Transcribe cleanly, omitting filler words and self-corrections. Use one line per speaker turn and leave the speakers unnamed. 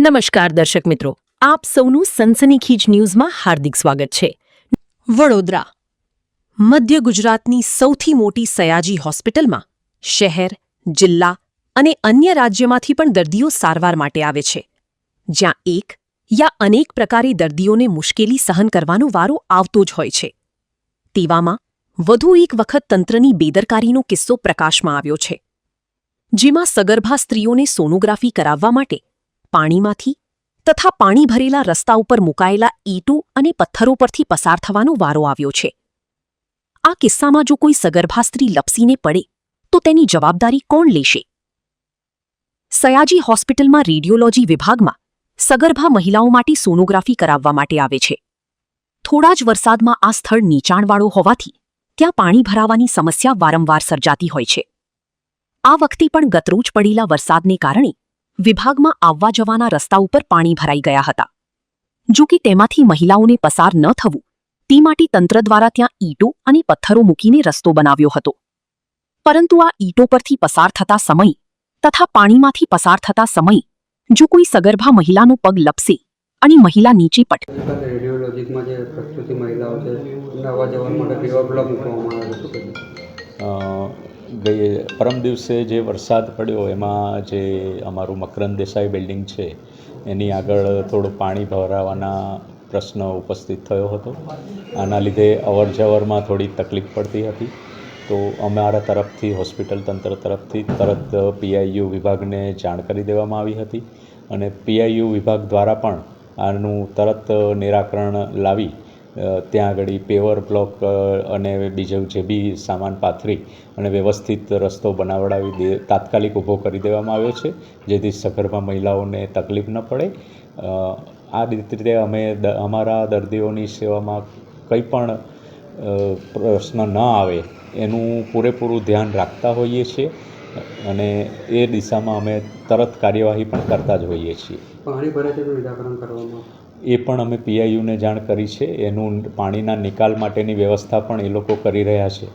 નમસ્કાર દર્શક મિત્રો, આપ સૌનું સનસનીખીજ ન્યૂઝમાં હાર્દિક સ્વાગત છે। વડોદરા મધ્ય ગુજરાતની સૌથી મોટી સયાજી હોસ્પિટલમાં શહેર, જિલ્લા અને અન્ય રાજ્યમાંથી પણ દર્દીઓ સારવાર માટે આવે છે, જ્યાં એક યા અનેક પ્રકારે દર્દીઓને મુશ્કેલી સહન કરવાનો વારો આવતો જ હોય છે। તેવામાં વધુ એક વખત તંત્રની બેદરકારીનો કિસ્સો પ્રકાશમાં આવ્યો છે, જેમાં સગર્ભા સ્ત્રીઓને સોનોગ્રાફી કરાવવા માટે પાણીમાંથી તથા પાણી ભરેલા રસ્તા ઉપર મુકાયેલા ઈંટો અને પથ્થરો પરથી પસાર થવાનો વારો આવ્યો છે। આ કિસ્સામાં જો કોઈ સગર્ભા સ્ત્રી લપસીને પડે તો તેની જવાબદારી કોણ લેશે? સયાજી હોસ્પિટલમાં રેડિયોલોજી વિભાગમાં સગર્ભા મહિલાઓ માટે સોનોગ્રાફી કરાવવા માટે આવે છે। થોડા જ વરસાદમાં આ સ્થળ નીચાણવાળું હોવાથી ત્યાં પાણી ભરાવાની સમસ્યા વારંવાર સર્જાતી હોય છે। આ વખતે પણ ગતરોજ પડેલા વરસાદને કારણે વિભાગમાં આવવા જવાના રસ્તા ઉપર પાણી ભરાઈ ગયા હતા। જો કે તેમાંથી મહિલાઓને પસાર ન થવું તે માટે તંત્ર દ્વારા ત્યાં ઈંટો અને પથ્થરો મૂકીને રસ્તો બનાવ્યો હતો, પરંતુ આ ઈંટો પરથી પસાર થતા સમય તથા પાણીમાંથી પસાર થતા સમય જો કોઈ સગર્ભા મહિલાનો પગ લપસે અને મહિલા નીચે
રેડિયોલોજીમાં જે પ્રસ્તુતિ મહિલાઓ છે એમને આવવા જવા માટે કેવા બ્લોક મૂકવામાં આવે છે?
પરમ દિવસે જે વરસાદ પડ્યો એમાં જે અમારું મકરંદ દેસાઈ બિલ્ડિંગ છે એની આગળ થોડું પાણી ભરાવાના પ્રશ્ન ઉપસ્થિત થયો હતો। આના લીધે અવર જવરમાં થોડી તકલીફ પડતી હતી, તો અમારા તરફથી હોસ્પિટલ તંત્ર તરફથી તરત પીઆઈયુ વિભાગને જાણ કરી દેવામાં આવી હતી અને પીઆઈયુ વિભાગ દ્વારા પણ આનું તરત નિરાકરણ લાવી ત્યાં આગળ પેવર બ્લોક અને બીજો જે બી સામાન પાથરી અને વ્યવસ્થિત રસ્તો બનાવડાવી તાત્કાલિક ઊભો કરી દેવામાં આવ્યો છે, જેથી સગર્ભા મહિલાઓને તકલીફ ન પડે। આ રીતે અમે અમારા દર્દીઓની સેવામાં કંઈ પણ પ્રશ્ન ન આવે એનું પૂરેપૂરું ધ્યાન રાખતા હોઈએ છીએ અને એ દિશામાં અમે તરત કાર્યવાહી પણ કરતા જ હોઈએ છીએ।
પાણી ભરે છે તો નિરાકરણ કરવામાં
એ પણ અમે પીઆઈયુને જાણ કરી છે, એનું પાણીના નિકાલ માટેની વ્યવસ્થા પણ એ લોકો કરી રહ્યા છે।